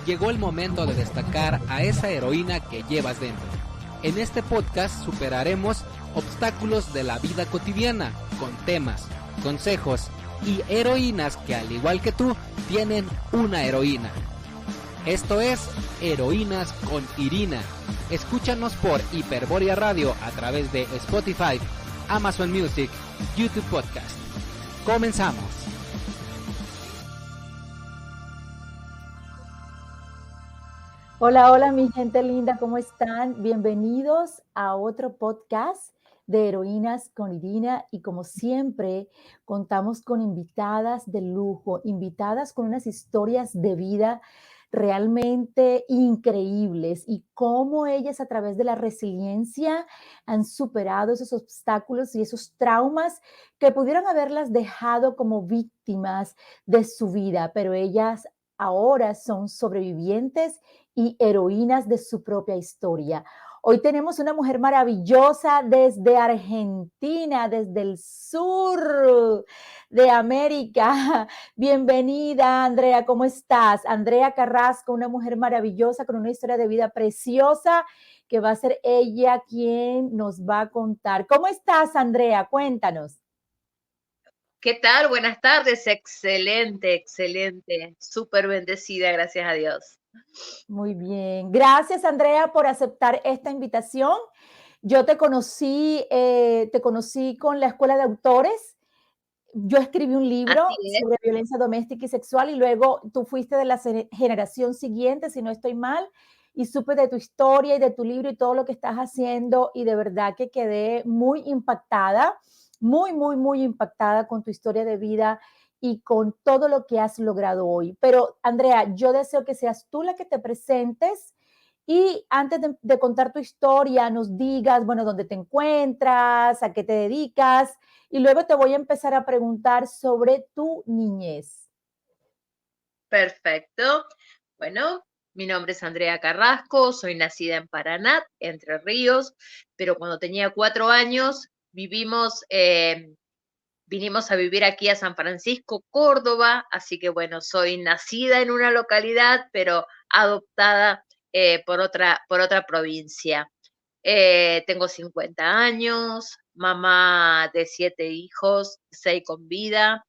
llegó el momento de destacar a esa heroína que llevas dentro. En este podcast superaremos obstáculos de la vida cotidiana con temas, consejos y heroínas que, al igual que tú, tienen una heroína. Esto es Heroínas con Irina. Escúchanos por Hiperbórea Radio a través de Spotify, Amazon Music, YouTube Podcast. Comenzamos. Hola, hola mi gente linda, ¿cómo están? Bienvenidos a otro podcast de Heroínas con Irina y como siempre contamos con invitadas de lujo, invitadas con unas historias de vida realmente increíbles y cómo ellas a través de la resiliencia han superado esos obstáculos y esos traumas que pudieron haberlas dejado como víctimas de su vida, pero ellas ahora son sobrevivientes y heroínas de su propia historia. Hoy tenemos una mujer maravillosa desde Argentina, desde el sur de América. Bienvenida, Andrea, ¿cómo estás? Andrea Carrasco, una mujer maravillosa con una historia de vida preciosa que va a ser ella quien nos va a contar. ¿Cómo estás, Andrea? Cuéntanos. ¿Qué tal? Buenas tardes. Excelente, excelente. Súper bendecida, gracias a Dios. Muy bien. Gracias, Andrea, por aceptar esta invitación. Yo te conocí con la Escuela de Autores. Yo escribí un libro Así es. sobre violencia doméstica y sexual y luego tú fuiste de la generación siguiente, si no estoy mal, y supe de tu historia y de tu libro y todo lo que estás haciendo y de verdad que quedé muy impactada, muy, muy, muy impactada con tu historia de vida y con todo lo que has logrado hoy. Pero Andrea, yo deseo que seas tú la que te presentes y antes de contar tu historia, nos digas, bueno, dónde te encuentras, a qué te dedicas, y luego te voy a empezar a preguntar sobre tu niñez. Perfecto. Bueno, mi nombre es Andrea Carrasco, soy nacida en Paraná, Entre Ríos, pero cuando tenía 4 años vinimos a vivir aquí a San Francisco, Córdoba, así que bueno, soy nacida en una localidad, pero adoptada por otra provincia. Tengo 50 años, mamá de 7 hijos, 6 con vida.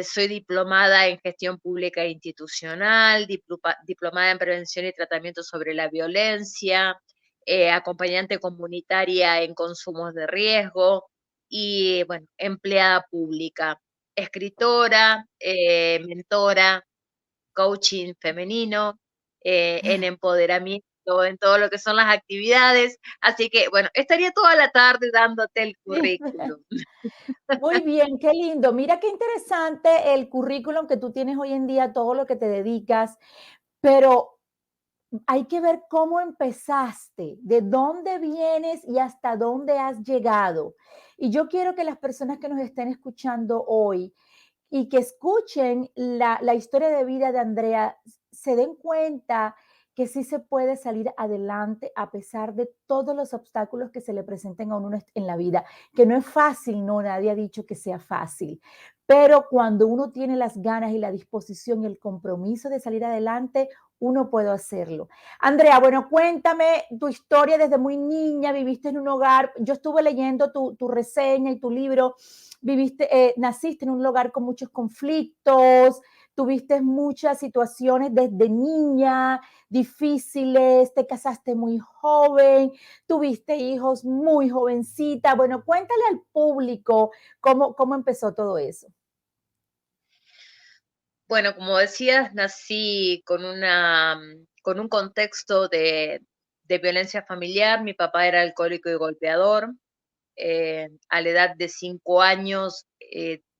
Soy diplomada en gestión pública e institucional, diplomada en prevención y tratamiento sobre la violencia, acompañante comunitaria en consumos de riesgo y, bueno, empleada pública, escritora, mentora, coaching femenino, en empoderamiento, en todo lo que son las actividades. Así que, bueno, estaría toda la tarde dándote el Sí. currículum. Muy bien, qué lindo. Mira qué interesante el currículum que tú tienes hoy en día, todo lo que te dedicas, pero hay que ver cómo empezaste, de dónde vienes y hasta dónde has llegado. Y yo quiero que las personas que nos estén escuchando hoy y que escuchen la historia de vida de Andrea, se den cuenta que sí se puede salir adelante a pesar de todos los obstáculos que se le presenten a uno en la vida, que no es fácil, no, nadie ha dicho que sea fácil, pero cuando uno tiene las ganas y la disposición y el compromiso de salir adelante, uno puede hacerlo. Andrea, bueno, cuéntame tu historia desde muy niña, viviste en un hogar, yo estuve leyendo tu reseña y tu libro, naciste en un hogar con muchos conflictos, tuviste muchas situaciones desde niña difíciles, te casaste muy joven, tuviste hijos muy jovencita. Bueno, cuéntale al público cómo empezó todo eso. Bueno, como decías, nací con un contexto de violencia familiar. Mi papá era alcohólico y golpeador. A la edad de 5 años,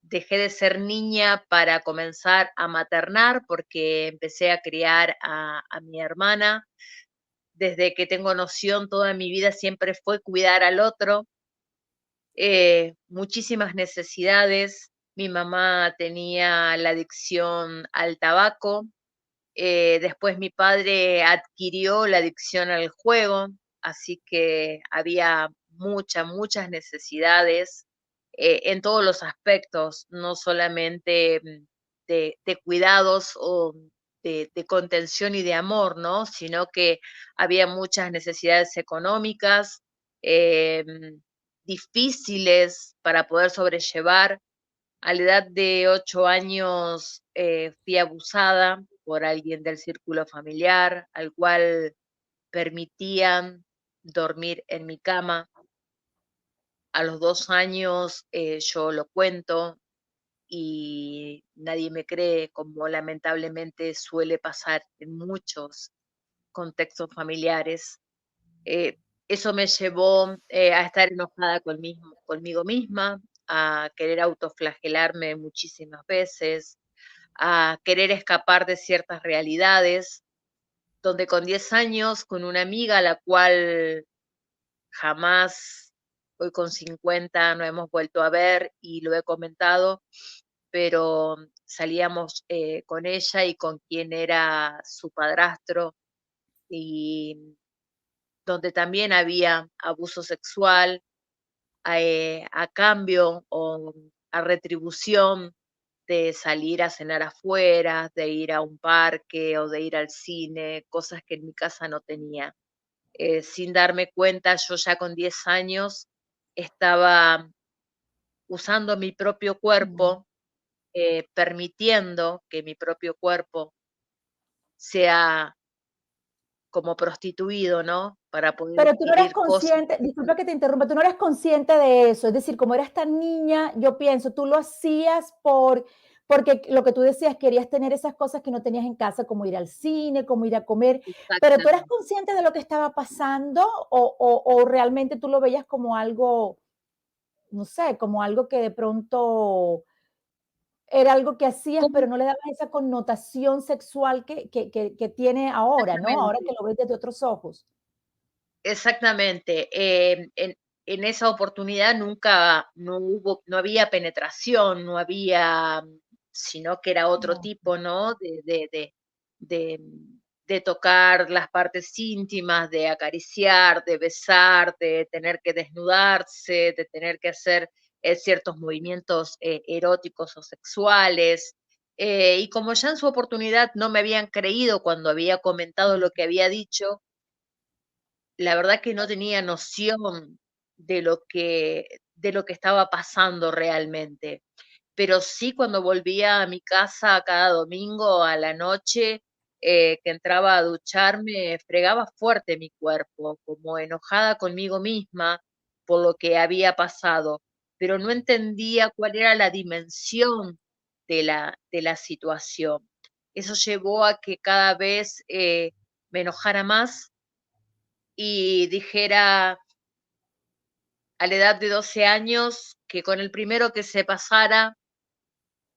dejé de ser niña para comenzar a maternar, porque empecé a criar a mi hermana. Desde que tengo noción, toda mi vida siempre fue cuidar al otro. Muchísimas necesidades. Mi mamá tenía la adicción al tabaco. Después mi padre adquirió la adicción al juego, así que había muchas necesidades, en todos los aspectos, no solamente de cuidados o de contención y de amor, ¿no? Sino que había muchas necesidades económicas difíciles para poder sobrellevar. A la edad de 8 años fui abusada por alguien del círculo familiar, al cual permitían dormir en mi cama. A los 2 años yo lo cuento y nadie me cree, como lamentablemente suele pasar en muchos contextos familiares. Eh, Eso me llevó a estar enojada conmigo misma, a querer autoflagelarme muchísimas veces, a querer escapar de ciertas realidades, donde con 10 años, con una amiga a la cual jamás, hoy con 50 no hemos vuelto a ver y lo he comentado, pero salíamos con ella y con quien era su padrastro, y donde también había abuso sexual a cambio o a retribución de salir a cenar afuera, de ir a un parque o de ir al cine, cosas que en mi casa no tenía. Sin darme cuenta, yo ya con 10 años estaba usando mi propio Mm. cuerpo, permitiendo que mi propio cuerpo sea como prostituido, ¿no? Para poder Pero tú no eras adquirir cosas. consciente, disculpa que te interrumpa, tú no eras consciente de eso, es decir, como eras tan niña, yo pienso, tú lo hacías porque lo que tú decías, querías tener esas cosas que no tenías en casa, como ir al cine, como ir a comer, pero ¿tú eras Exactamente. consciente de lo que estaba pasando o realmente tú lo veías como algo, no sé, como algo que de pronto era algo que hacías, ¿Cómo? pero no le dabas esa connotación sexual que tiene ahora, ¿no? Ahora que Exactamente. lo ves desde otros ojos. Exactamente. En esa oportunidad nunca, no había penetración, no había, sino que era otro No. tipo, ¿no? De, de tocar las partes íntimas, de acariciar, de besar, de tener que desnudarse, de tener que hacer ciertos movimientos eróticos o sexuales. Y como ya en su oportunidad no me habían creído cuando había comentado lo que había dicho, la verdad que no tenía noción de lo que estaba pasando realmente. Pero sí, cuando volvía a mi casa cada domingo a la noche, que entraba a ducharme, fregaba fuerte mi cuerpo, como enojada conmigo misma por lo que había pasado, pero no entendía cuál era la dimensión de la situación. Eso llevó a que cada vez me enojara más y dijera a la edad de 12 años que con el primero que se pasara,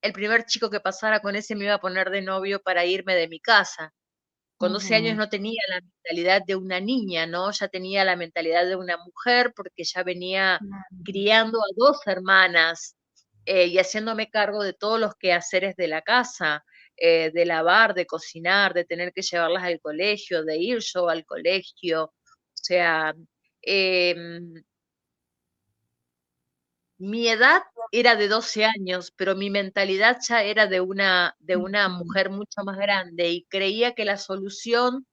el primer chico que pasara, con ese me iba a poner de novio para irme de mi casa. Con 12 años Ujú. no tenía la mentalidad de una niña, ¿no? Ya tenía la mentalidad de una mujer porque ya venía Claro. criando a 2 hermanas, y haciéndome cargo de todos los quehaceres de la casa, de lavar, de cocinar, de tener que llevarlas al colegio, de ir yo al colegio. O sea, em, mi edad era de 12 años, pero mi mentalidad ya era de una Ujú. mujer mucho más grande y creía que la solución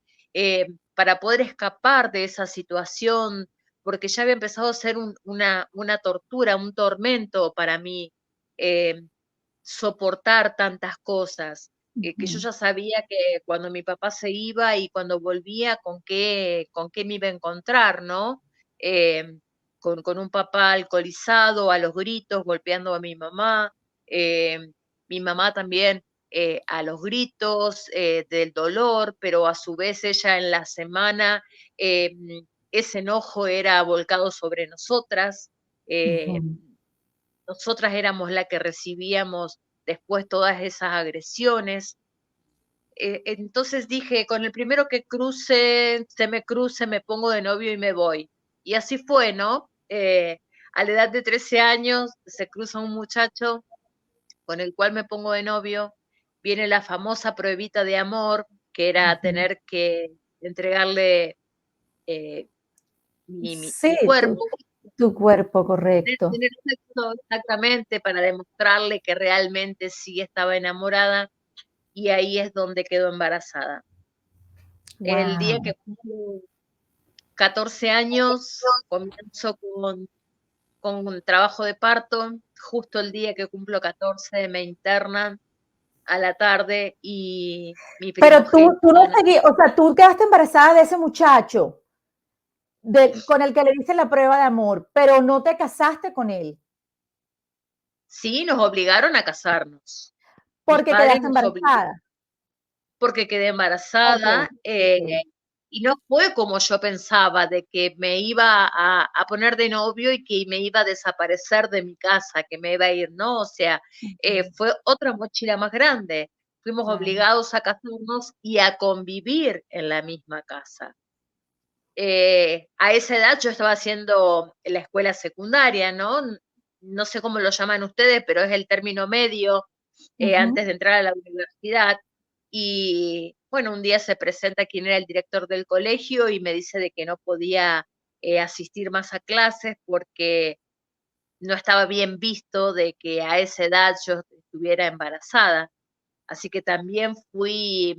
para poder escapar de esa situación, porque ya había empezado a ser una tortura, un tormento para mí, eh, soportar tantas cosas, que yo Ujú. ya sabía que cuando mi papá se iba y cuando volvía, con qué me iba a encontrar, ¿no? Em, con un papá alcoholizado, a los gritos, golpeando a mi mamá también a los gritos del dolor, pero a su vez ella en la semana, ese enojo era volcado sobre nosotras. eh, Ujú. Nosotras éramos la que recibíamos después todas esas agresiones. Entonces dije, con el primero que cruce, me pongo de novio y me voy. Y así fue, ¿no? A la edad de 13 años se cruza un muchacho con el cual me pongo de novio, viene la famosa pruebita de amor, que era Ujú. tener que entregarle eh, Sí, mi cuerpo, tu cuerpo, correcto. tener sexo exactamente para demostrarle que realmente sí estaba enamorada. y ahí es donde quedó embarazada. El día Wow. que cumplo 14 años, comienzo con un trabajo de parto. Justo el día que cumplo 14 me internan a la tarde y mi Pero tú no primogénito seguí, o sea, tú quedaste embarazada de ese muchacho con el que le diste la prueba de amor, pero no te casaste con él sí, nos obligaron a casarnos. Mis porque padres quedaste nos obligaron embarazada. porque quedé Ok, embarazada, ok. y no fue como yo pensaba, de que me iba a poner de novio y que me iba a desaparecer de mi casa, que me iba a ir, no, o sea, Ujú, fue otra mochila más grande. Fuimos claro. obligados a casarnos y a convivir en la misma casa. A esa edad yo estaba haciendo la escuela secundaria, ¿no? No sé cómo lo llaman ustedes, pero es el término medio Ujú, antes de entrar a la universidad. Y bueno, un día se presenta quien era el director del colegio y me dice de que no podía asistir más a clases porque no estaba bien visto de que a esa edad yo estuviera embarazada. Así que también fui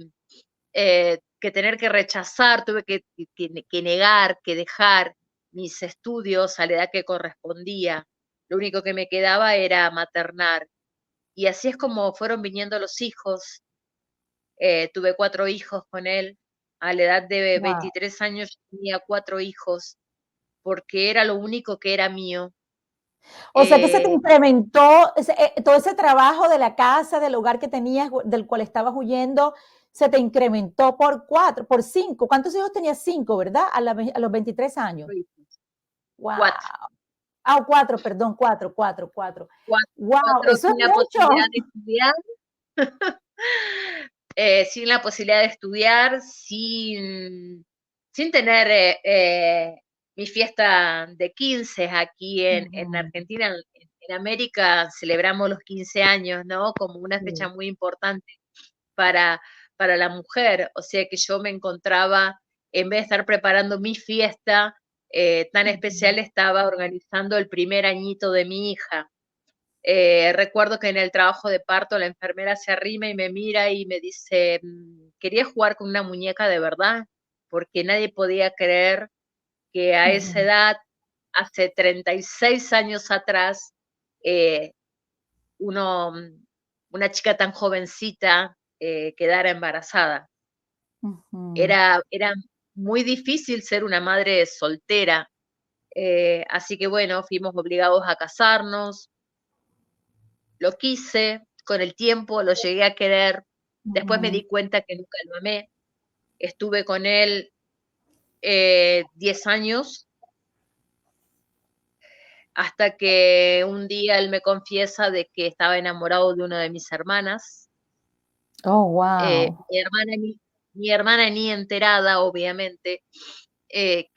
que tener que rechazar, tuve que negar, que dejar mis estudios a la edad que correspondía. Lo único que me quedaba era maternar. Y así es como fueron viniendo los hijos. Tuve 4 hijos con él. A la edad de wow. 23 años tenía 4 hijos, porque era lo único que era mío. O sea que se te Eh, incrementó todo ese trabajo de la casa, del hogar que tenías, del cual estabas huyendo, se te incrementó por 4, por 5. ¿Cuántos hijos tenías? 5, ¿verdad? A los 23 años. Wow. 4, Ah, 4, perdón, 4, 4, 4. 4, Wow, 4 eso es sin la posibilidad mucho. de estudiar. Sin la posibilidad de estudiar, sin tener mi fiesta de 15 aquí en Ujú, Argentina, en América celebramos los 15 años, ¿no? Como una fecha sí. muy importante para, para la mujer, o sea que yo me encontraba, en vez de estar preparando mi fiesta tan Ujú, especial, estaba organizando el primer añito de mi hija. Recuerdo que en el trabajo de parto la enfermera se arrima y me mira y me dice, quería jugar con una muñeca de verdad, porque nadie podía creer que a esa ujú. edad, hace 36 años atrás, eh, uno, una chica tan jovencita quedara embarazada. Ujú. Era muy difícil ser una madre soltera, así que bueno, fuimos obligados a casarnos. Lo quise, con el tiempo lo llegué a querer, después me Ujú. di cuenta que nunca lo amé, estuve con él 10 años, hasta que un día él me confiesa de que estaba enamorado de una de mis hermanas, Oh, wow. mi hermana mi hermana ni enterada, obviamente, que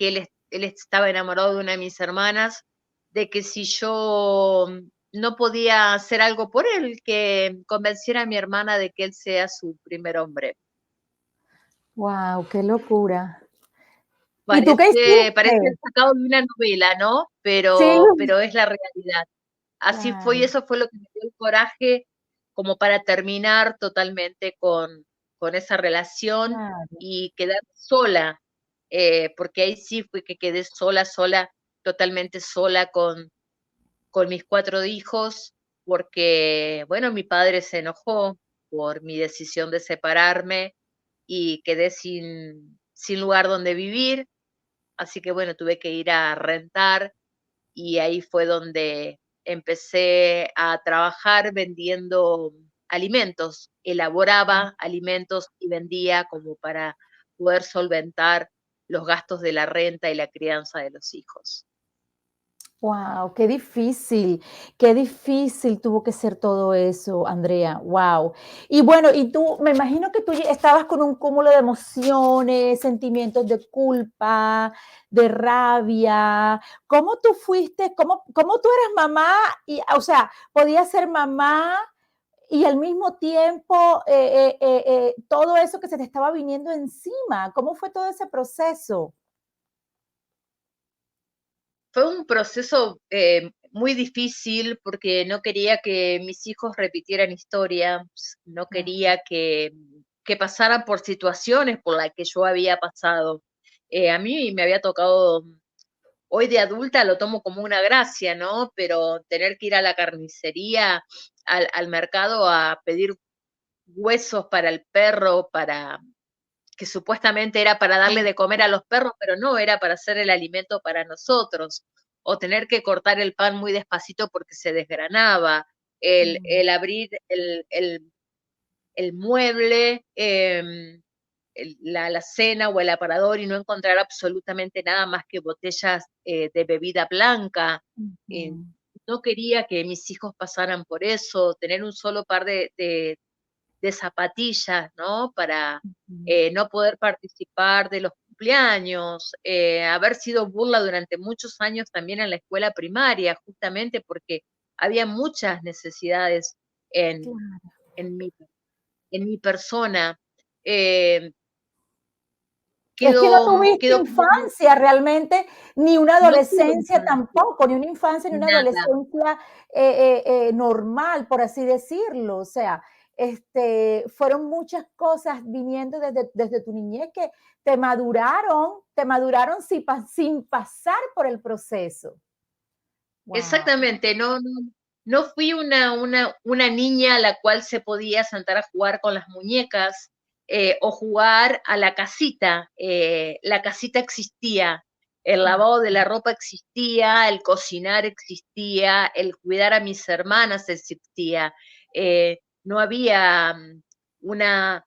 él estaba enamorado de una de mis hermanas, de que si yo no podía hacer algo por él, que convenciera a mi hermana de que él sea su primer hombre. Wow, qué locura. ¿Y tú qué Parece hiciste? sacado de una novela, ¿no? Sí, Pero es la realidad. Así fue, y claro, eso fue lo que me dio el coraje como para terminar totalmente con esa relación claro. y quedar sola, porque ahí sí fue que quedé sola, sola, totalmente sola con mis 4 hijos, porque, bueno, mi padre se enojó por mi decisión de separarme y quedé sin lugar donde vivir. Así que bueno, tuve que ir a rentar y ahí fue donde empecé a trabajar vendiendo alimentos. Elaboraba alimentos y vendía como para poder solventar los gastos de la renta y la crianza de los hijos. Wow, qué difícil tuvo que ser todo eso, Andrea, wow. Y bueno, y tú, me imagino que tú estabas con un cúmulo de emociones, sentimientos de culpa, de rabia. ¿Cómo tú fuiste? ¿Cómo tú eras mamá? Y, o sea, podías ser mamá y al mismo tiempo todo eso que se te estaba viniendo encima. ¿Cómo fue todo ese proceso? Fue un proceso muy difícil porque no quería que mis hijos repitieran historias, no Claro. quería que pasaran por situaciones por las que yo había pasado. A mí me había tocado, hoy de adulta lo tomo como una gracia, ¿no? Pero tener que ir a la carnicería, al mercado a pedir huesos para el perro, que supuestamente era para darle de comer a los perros, pero no, era para hacer el alimento para nosotros, o tener que cortar el pan muy despacito porque se desgranaba, Mm. el abrir el mueble, la alacena o el aparador y no encontrar absolutamente nada más que botellas de bebida blanca. eh, Ujú. no quería que mis hijos pasaran por eso, tener un solo par de zapatillas, ¿no? Para Ujú. no poder participar de los cumpleaños, haber sido burla durante muchos años también en la escuela primaria, justamente porque había muchas necesidades en, Claro. en mi, en mi persona. Eh, Es que no tuviste quedó como infancia realmente, ni una no tuve adolescencia infancia, tampoco, ni una infancia, ni una nada. adolescencia, normal, por así decirlo. O sea, fueron muchas cosas viniendo desde tu niñez que te maduraron sin pasar por el proceso. Wow. Exactamente, no fui una niña a la cual se podía sentar a jugar con las muñecas o jugar a la casita. La casita existía, el lavado de la ropa existía, el cocinar existía, el cuidar a mis hermanas existía. No había una,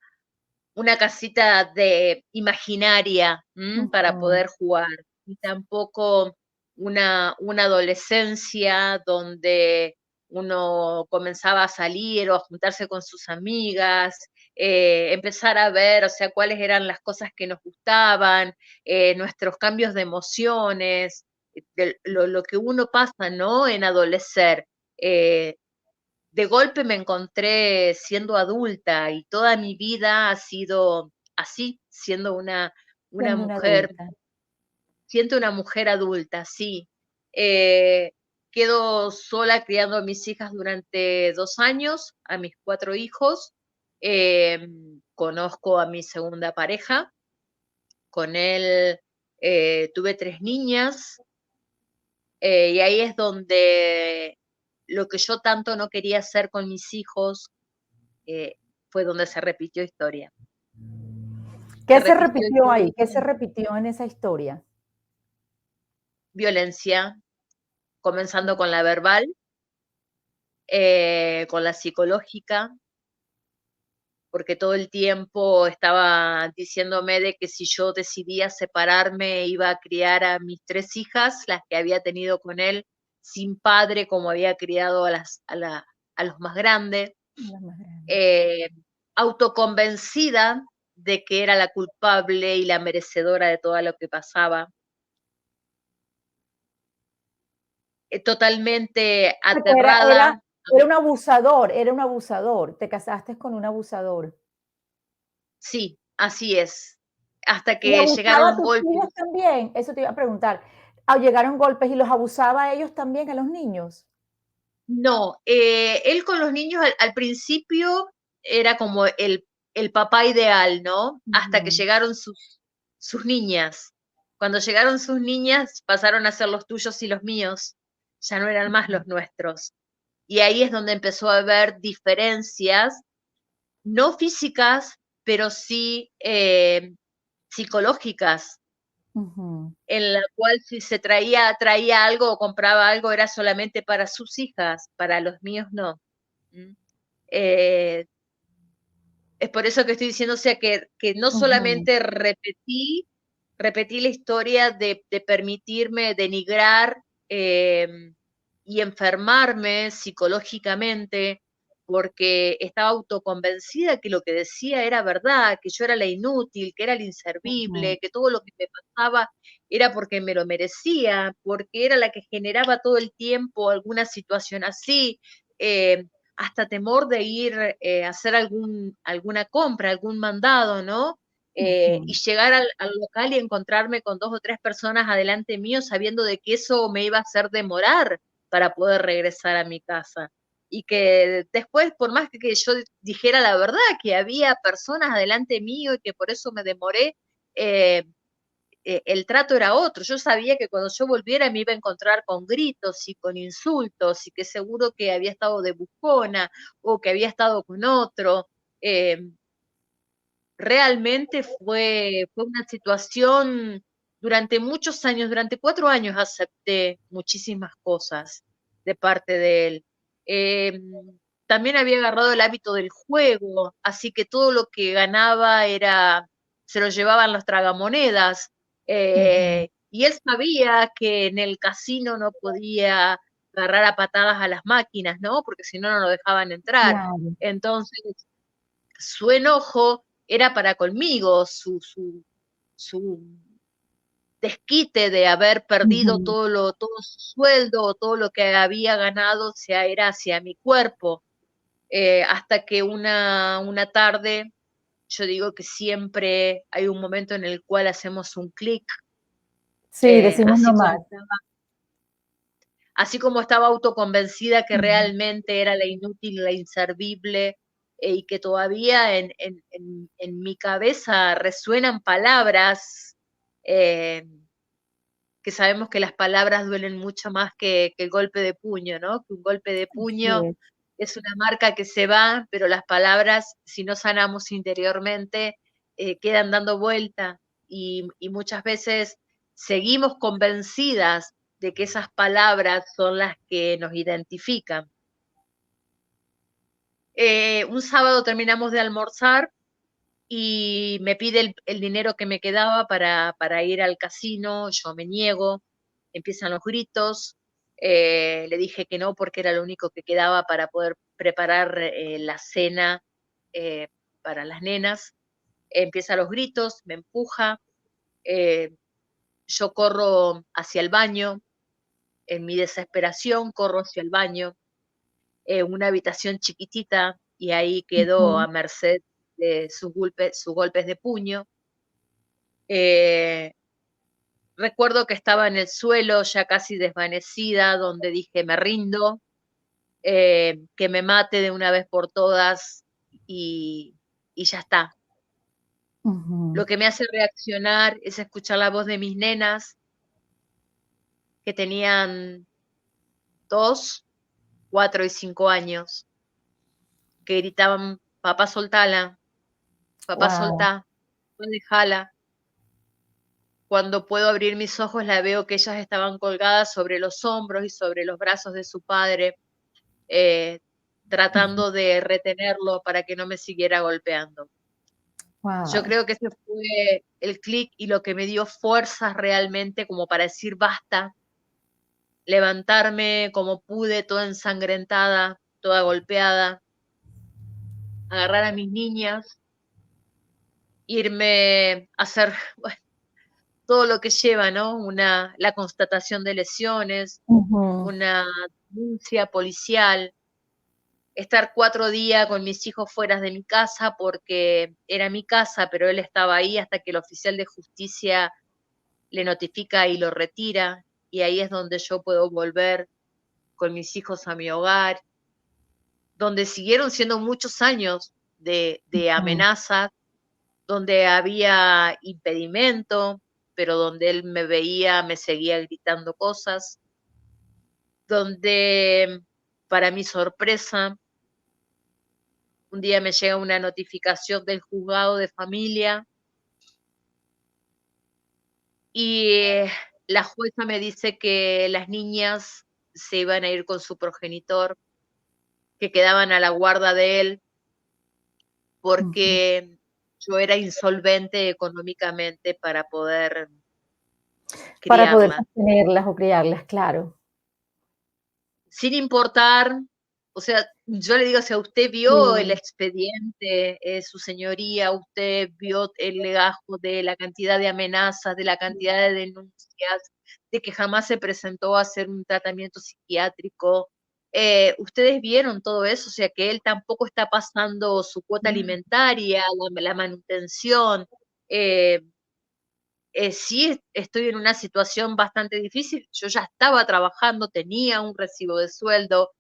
una casita de imaginaria para Ujú. poder jugar, y tampoco una adolescencia donde uno comenzaba a salir o a juntarse con sus amigas, empezar a ver, o sea, cuáles eran las cosas que nos gustaban, nuestros cambios de emociones, lo que uno pasa, ¿no? En adolecer. Eh, de golpe me encontré siendo adulta y toda mi vida ha sido así, siendo una Siendo una mujer, adulta. siento una mujer adulta, sí. Eh, quedo sola criando a mis hijas durante 2 años, a mis 4 hijos. Conozco a mi segunda pareja, con él tuve 3 niñas, y ahí es donde lo que yo tanto no quería hacer con mis hijos eh, fue donde se repitió historia. Se ¿Qué se repitió repitió historia, ahí? ¿Qué se repitió en esa historia? violencia, comenzando con la verbal, con la psicológica, porque todo el tiempo estaba diciéndome de que si yo decidía separarme iba a criar a mis 3 hijas, las que había tenido con él, sin padre como había criado a los más grandes, La más grande. eh, autoconvencida de que era la culpable y la merecedora de todo lo que pasaba, totalmente Porque era aterrada. era un abusador, te casaste con un abusador. Sí, así es. Hasta ¿Y que llegaron abusaba a los tus hijos golpes. también? Eso te iba a preguntar. Llegaron golpes y los abusaba a ellos también, a los niños. No, él con los niños al principio era como el papá ideal, ¿no? Hasta que Ujú, llegaron sus niñas. Cuando llegaron sus niñas, pasaron a ser los tuyos y los míos. Ya no eran más ujú, los nuestros. Y ahí es donde empezó a haber diferencias, no físicas, pero sí psicológicas, ujú. en la cual si se traía algo o compraba algo era solamente para sus hijas, para los míos no. ¿Mm? Eh, es por eso que estoy diciendo, o sea, que no Ujú, solamente repetí la historia de permitirme denigrar y enfermarme psicológicamente, porque estaba autoconvencida que lo que decía era verdad, que yo era la inútil, que era la ujú, inservible, que todo lo que me pasaba era porque me lo merecía, porque era la que generaba todo el tiempo alguna situación así. eh, Hasta temor de ir a hacer alguna compra, algún mandado, ¿no? Y ujú. llegar al local y encontrarme con 2 o 3 personas adelante mío sabiendo de que eso me iba a hacer demorar. para poder regresar a mi casa. Y que después, por más que yo dijera la verdad, que había personas delante mío y que por eso me demoré, el trato era otro. Yo sabía que cuando yo volviera me iba a encontrar con gritos y con insultos y que seguro que había estado de buscona o que había estado con otro. Realmente fue una situación durante muchos años, durante 4 años acepté muchísimas cosas de parte de él. También había agarrado el hábito del juego, así que todo lo que ganaba se lo llevaban los tragamonedas. Y él sabía que en el casino no podía agarrar a patadas a las máquinas, ¿no? Porque si no, no lo dejaban entrar. Claro. Entonces, su enojo era para conmigo, su desquite de haber perdido Ujú. todo su sueldo o todo lo que había ganado, era hacia mi cuerpo. Hasta que una tarde, yo digo que siempre hay un momento en el cual hacemos un clic, Sí, decimos así no más. como estaba autoconvencida que Ujú. realmente era la inútil, la inservible, y que todavía en mi cabeza resuenan palabras, eh, que sabemos que las palabras duelen mucho más que el golpe de puño, ¿no? Que un golpe de Así puño es. es una marca que se va, pero las palabras, si no sanamos interiormente, quedan dando vuelta y muchas veces seguimos convencidas de que esas palabras son las que nos identifican. Un sábado terminamos de almorzar y me pide el dinero que me quedaba para ir al casino, yo me niego, empiezan los gritos, le dije que no porque era lo único que quedaba para poder preparar la cena eh, para las nenas. Empiezan los gritos, me empuja, eh, yo corro hacia el baño, en mi desesperación corro hacia el baño, una habitación chiquitita y ahí quedó a Ujú. merced de sus golpes de puño. Eh, Recuerdo que estaba en el suelo, ya casi desvanecida, donde dije, me rindo, que me mate de una vez por todas y, y ya está. Ujú. Lo que me hace reaccionar es escuchar la voz de mis nenas, que tenían 2, 4 y 5 años, que gritaban, papá Guau. soltá, no dejala. Cuando puedo abrir mis ojos la veo que ellas estaban colgadas sobre los hombros y sobre los brazos de su padre, eh, Ujú. tratando de retenerlo para que no me siguiera golpeando. Yo Guau. creo que ese fue el clic y lo que me dio fuerzas realmente como para decir basta, levantarme como pude, toda ensangrentada, toda golpeada, agarrar a mis niñas, irme a hacer bueno, todo lo que lleva, ¿no? La constatación de lesiones, Ujú. una denuncia policial, estar 4 días con mis hijos fuera de mi casa porque era mi casa, pero él estaba ahí hasta que el oficial de justicia le notifica y lo retira, y ahí es donde yo puedo volver con mis hijos a mi hogar, donde siguieron siendo muchos años de Ujú. amenazas, donde había impedimento, pero donde él me veía, me seguía gritando cosas, donde, para mi sorpresa, un día me llega una notificación del juzgado de familia y la jueza me dice que las niñas se iban a ir con su progenitor, que quedaban a la guarda de él Ujú. porque yo era insolvente económicamente para poder Para poder criarla. sostenerlas o criarlas, claro. Sin importar, o sea, yo le digo, o sea, usted vio el Sí. expediente, su señoría, usted vio el legajo de la cantidad de amenazas, de la cantidad de denuncias, de que jamás se presentó a hacer un tratamiento psiquiátrico. Ustedes vieron todo eso, o sea, que él tampoco está pasando su cuota Claro. alimentaria, la manutención. eh, sí estoy en una situación bastante difícil. Yo ya estaba trabajando, tenía un recibo de sueldo,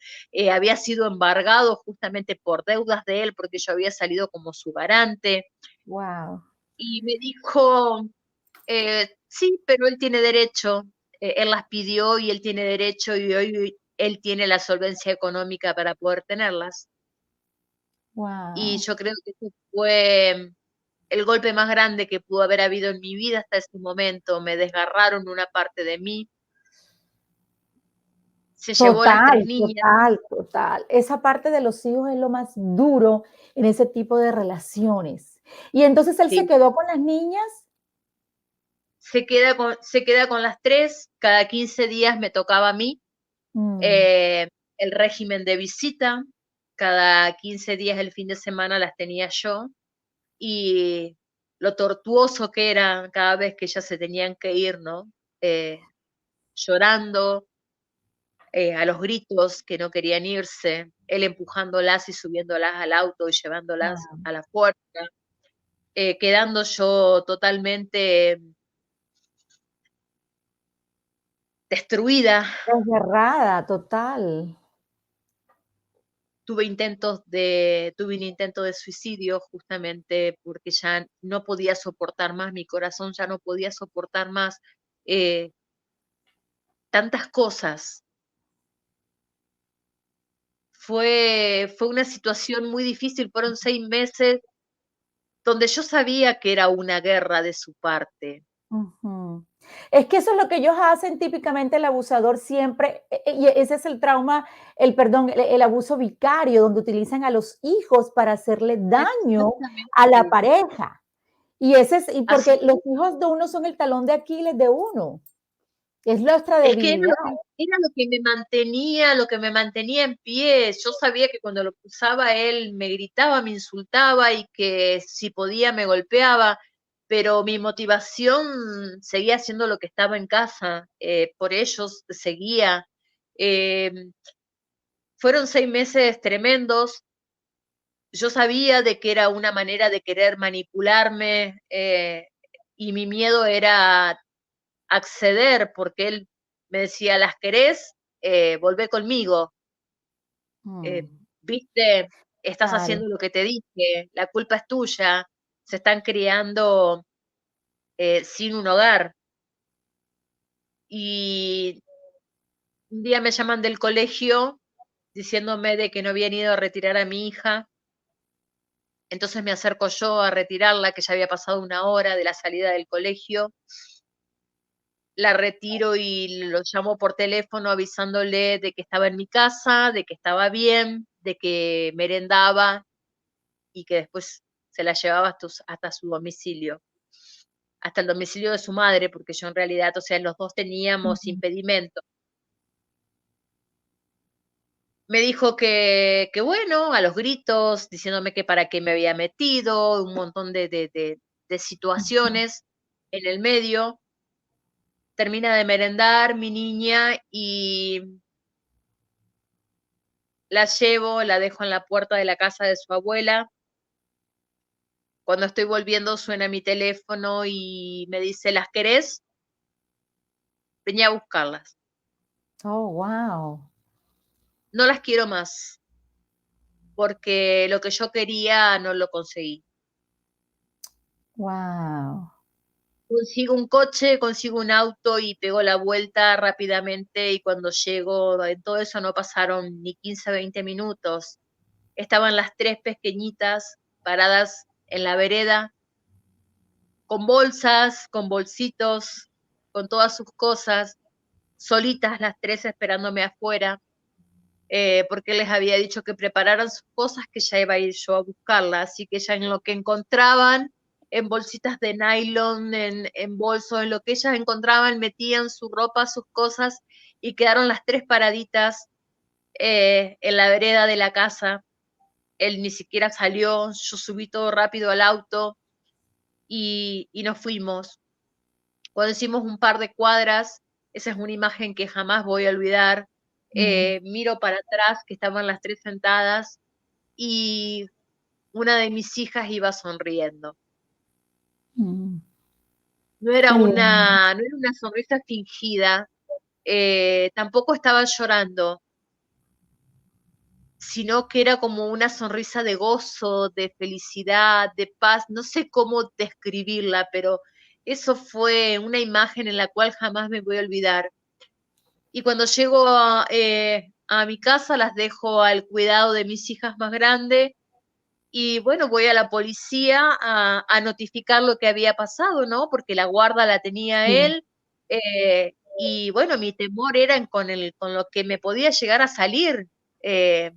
había sido embargado justamente por deudas de él, porque yo había salido como su garante, Wow. y me dijo, sí, pero él tiene derecho, él las pidió y él tiene derecho y hoy él tiene la solvencia económica para poder tenerlas. Y Wow. yo creo que ese fue el golpe más grande que pudo haber habido en mi vida hasta ese momento. Me desgarraron una parte de mí, se llevó las 3 Total, niñas. total, total. Esa parte de los hijos es lo más duro en ese tipo de relaciones. Y entonces él se Sí, quedó con las niñas. se queda con las 3, cada 15 días me tocaba a mí, Mm, eh, el régimen de visita, cada 15 días el fin de semana las tenía yo, y lo tortuoso que era cada vez que ellas se tenían que ir, ¿no? Llorando, a los gritos, que no querían irse, él empujándolas y subiéndolas al auto y llevándolas wow. a la puerta, quedando yo totalmente destruida. Desgarrada, total. Tuve un intento de suicidio justamente porque ya no podía soportar más, mi corazón ya no podía soportar más eh, tantas cosas. Fue una situación muy difícil, fueron 6 meses donde yo sabía que era una guerra de su parte. Ujú. Es que eso es lo que ellos hacen típicamente el abusador siempre, y ese es el trauma, el perdón, el abuso vicario, donde utilizan a los hijos para hacerle daño a la Exactamente. pareja. Y ese es, y Así porque los hijos de uno son el talón de Aquiles de uno, es nuestra es que debilidad. era lo que me mantenía en pie. Yo sabía que cuando lo acusaba él me gritaba, me insultaba y que si podía me golpeaba, pero mi motivación seguía siendo lo que estaba en casa, por ellos seguía. Em, Fueron 6 meses tremendos. Yo sabía de que era una manera de querer manipularme, y mi miedo era acceder, porque él me decía: "¿Las querés? Volvé conmigo, eh, Mm, ¿viste? Estás claro. haciendo lo que te dije, la culpa es tuya, se están criando, sin un hogar". Y un día me llaman del colegio diciéndome de que no habían ido a retirar a mi hija, entonces me acerco yo a retirarla, que ya había pasado 1 hora de la salida del colegio. La retiro y lo llamo por teléfono avisándole de que estaba en mi casa, de que estaba bien, de que merendaba y que después se la llevaba hasta su domicilio, hasta el domicilio de su madre, porque yo en realidad, o sea, los 2 teníamos Ujú, impedimento. Me dijo que bueno, a los gritos, diciéndome que para qué me había metido, un montón de ujú, situaciones en el medio. Termina de merendar mi niña y la llevo, la dejo en la puerta de la casa de su abuela. Cuando estoy volviendo suena mi teléfono y me dice: "¿Las querés? Vení a buscarlas". oh, wow, No las quiero más, porque lo que yo quería no lo conseguí. wow. Consigo un coche, consigo un auto y pego la vuelta rápidamente, y cuando llego, en todo eso no pasaron ni 15, 20 minutos. Estaban las 3 pequeñitas paradas en la vereda, con bolsas, con bolsitos, con todas sus cosas, solitas las 3 esperándome afuera, porque les había dicho que prepararan sus cosas, que ya iba a ir yo a buscarlas, así que ya en lo que encontraban, en bolsitas de nylon, en bolsos, en lo que ellas encontraban, metían su ropa, sus cosas, y quedaron las 3 paraditas, en la vereda de la casa. Él ni siquiera salió, yo subí todo rápido al auto y nos fuimos. Cuando hicimos un par de cuadras, esa es una imagen que jamás voy a olvidar. Mm, Miro para atrás, que estaban las 3 sentadas, y una de mis hijas iba sonriendo. mm. No era Qué lindo. no era una sonrisa fingida, tampoco estaba llorando, sino que era como una sonrisa de gozo, de felicidad, de paz, no sé cómo describirla, pero eso fue una imagen en la cual jamás me voy a olvidar. Y cuando llego a mi casa, las dejo al cuidado de mis hijas más grandes y bueno, voy a la policía a notificar lo que había pasado, ¿no? Porque la guarda la tenía Sí. él. Y bueno, mi temor era con lo que me podía llegar a salir. eh,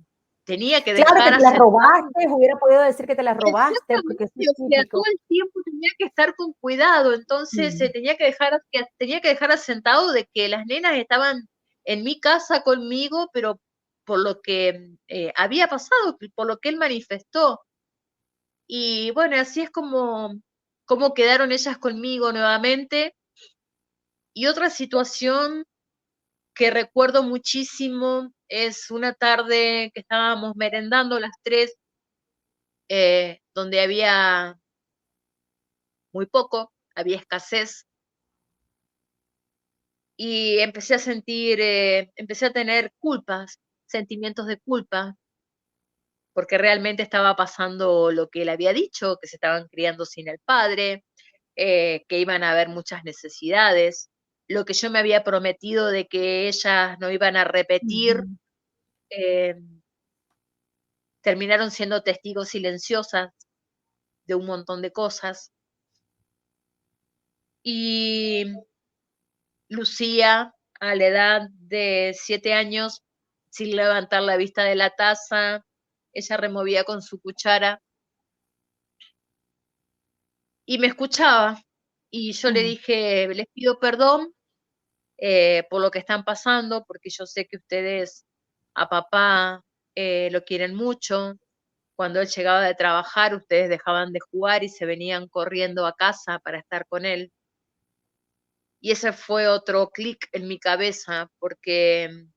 Tenía que Claro que dejar te la asentado. robaste, hubiera podido decir que te la robaste, porque eso Exactamente, es o sea, todo típico. el tiempo tenía que estar con cuidado, entonces Mm, tenía que dejar asentado de que las nenas estaban en mi casa conmigo, pero por lo que había pasado, por lo que él manifestó. Y bueno, así es como quedaron ellas conmigo nuevamente. Y otra situación que recuerdo muchísimo es una tarde que estábamos merendando las tres, donde había muy poco, había escasez, y empecé a tener culpas, sentimientos de culpa, porque realmente estaba pasando lo que él había dicho, que se estaban criando sin el padre, que iban a haber muchas necesidades, lo que yo me había prometido de que ellas no iban a repetir, ujú. eh, terminaron siendo testigos silenciosas de un montón de cosas. Y Lucía, a la edad de 7 años, sin levantar la vista de la taza, ella removía con su cuchara y me escuchaba. Y yo le Mm. dije, les pido perdón por lo que están pasando, porque yo sé que ustedes a papá lo quieren mucho. Cuando él llegaba de trabajar, ustedes dejaban de jugar y se venían corriendo a casa para estar con él. Y ese fue otro clic en mi cabeza, porque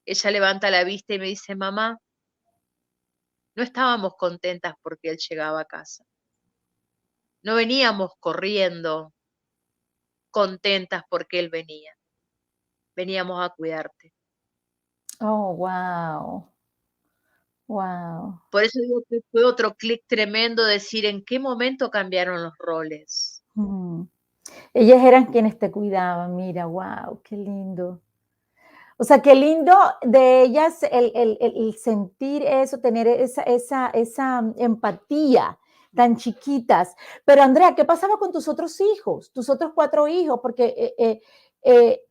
ella levanta la vista y me dice, mamá, no estábamos contentas porque él llegaba a casa. No veníamos corriendo contentas porque él venía. Veníamos a cuidarte. Oh, wow, wow. Por eso digo que fue otro clic tremendo decir en qué momento cambiaron los roles. Ellas eran quienes te cuidaban, mira, wow, qué lindo. O sea, qué lindo de ellas el sentir eso, tener esa empatía tan chiquitas. Pero Andrea, ¿qué pasaba con tus otros hijos, tus otros 4 hijos? Porque, eh,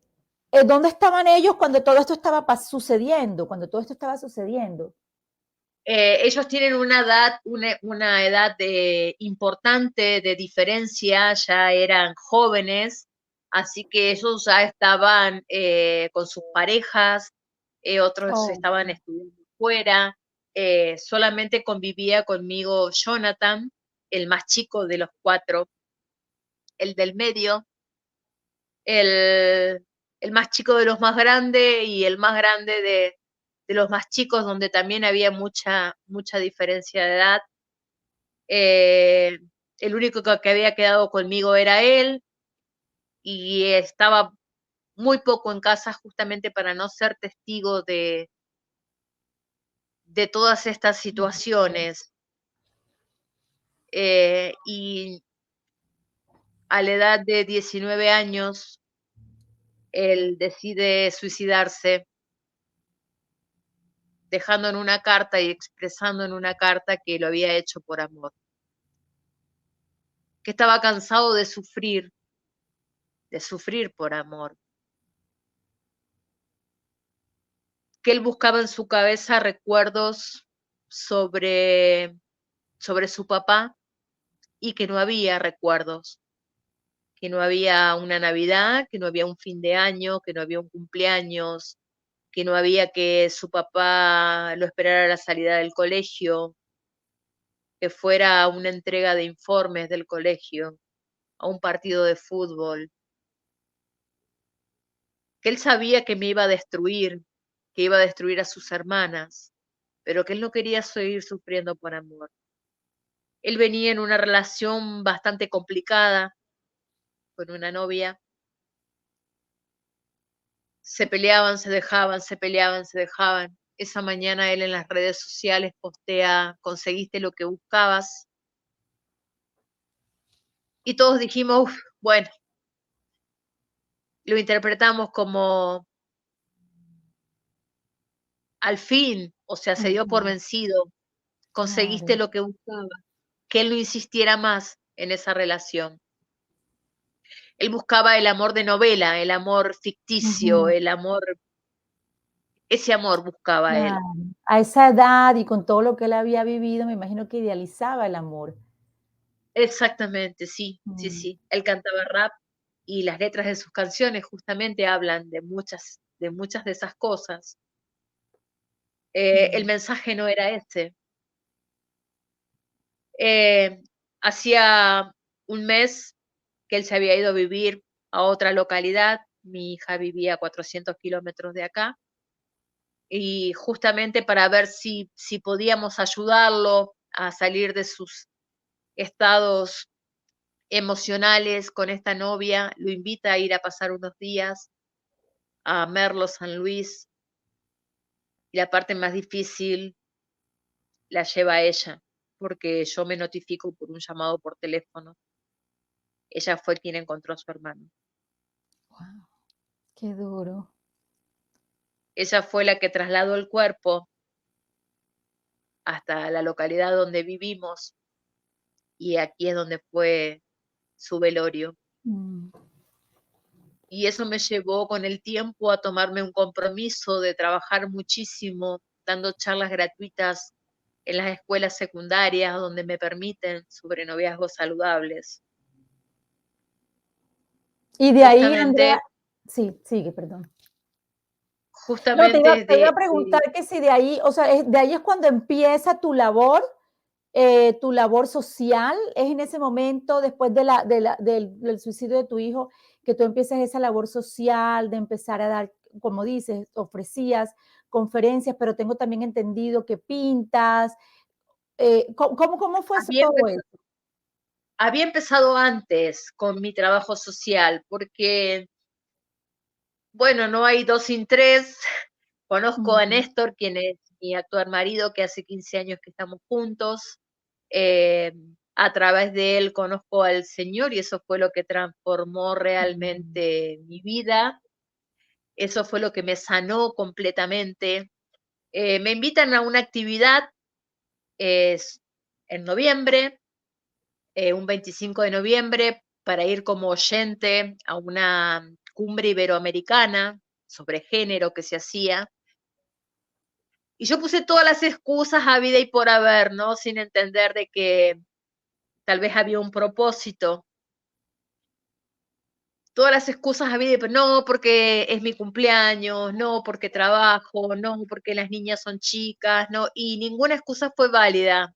¿dónde estaban ellos cuando todo esto estaba sucediendo? Cuando todo esto estaba sucediendo. Ellos tienen una edad importante de diferencia, ya eran jóvenes, así que ellos ya estaban con sus parejas, otros Oh, estaban estudiando fuera, solamente convivía conmigo Jonathan, el más chico de los cuatro, el del medio, el, el más chico de los más grandes y el más grande de los más chicos, donde también había mucha diferencia de edad. Eh, el único que había quedado conmigo era él y estaba muy poco en casa justamente para no ser testigo de todas estas situaciones. Y a la edad de 19 años, él decide suicidarse, dejando en una carta y expresando en una carta que lo había hecho por amor, que estaba cansado de sufrir por amor, que él buscaba en su cabeza recuerdos sobre, sobre su papá y que no había recuerdos, que no había una Navidad, que no había un fin de año, que no había un cumpleaños, que no había que su papá lo esperara a la salida del colegio, que fuera a una entrega de informes del colegio, a un partido de fútbol, que él sabía que me iba a destruir, que iba a destruir a sus hermanas, pero que él no quería seguir sufriendo por amor. Él venía en una relación bastante complicada, con una novia. Se peleaban, se dejaban, se peleaban, se dejaban. Esa mañana él en las redes sociales postea, conseguiste lo que buscabas. Y todos dijimos, "Uf, bueno, lo interpretamos como al fin, o sea, se dio por Ujú, vencido, conseguiste claro. lo que buscaba, que él no insistiera más en esa relación. Él buscaba el amor de novela, el amor ficticio, Ujú, el amor, ese amor buscaba él. claro. A esa edad y con todo lo que él había vivido, me imagino que idealizaba el amor. Exactamente, sí, sí, Mm, sí. Él cantaba rap y las letras de sus canciones justamente hablan de muchas de esas cosas. El mm, mensaje no era ese. Eh, Hacía un mes que él se había ido a vivir a otra localidad. Mi hija vivía a 400 kilómetros de acá. Y justamente para ver si podíamos ayudarlo a salir de sus estados emocionales con esta novia, lo invita a ir a pasar unos días a Merlo, San Luis, y la parte más difícil la lleva ella, porque yo me notifico por un llamado por teléfono. Ella fue quien encontró a su hermano. guau, qué duro. Ella fue la que trasladó el cuerpo hasta la localidad donde vivimos y aquí es donde fue su velorio. Mm, Y eso me llevó con el tiempo a tomarme un compromiso de trabajar muchísimo, dando charlas gratuitas en las escuelas secundarias donde me permiten sobre noviazgos saludables. y de ahí, Andrea Justamente, sí, sigue, perdón. No, justamente te iba a preguntar que si de ahí, o sea, de ahí es cuando empieza tu labor social, es en ese momento, después del suicidio de tu hijo, que tú empiezas esa labor social, de empezar a dar, como dices, ofrecías conferencias, pero tengo también entendido que pintas. ¿Cómo fue eso, había, todo empe- eso? había empezado antes con mi trabajo social, porque, bueno, no hay dos sin tres. Conozco a Ujú, Néstor, quien es mi actual marido, que hace 15 años que estamos juntos. Eh, a través de él conozco al Señor y eso fue lo que transformó mm, realmente mi vida. Eso fue lo que me sanó completamente. Me invitan a una actividad es en noviembre, un 25 de noviembre, para ir como oyente a una cumbre iberoamericana sobre género que se hacía. Y yo puse todas las excusas a vida y por haber, ¿no? Sin entender de que tal vez había un propósito. Todas las excusas a vida y por no, porque es mi cumpleaños, no, porque trabajo, no, porque las niñas son chicas, no, y ninguna excusa fue válida.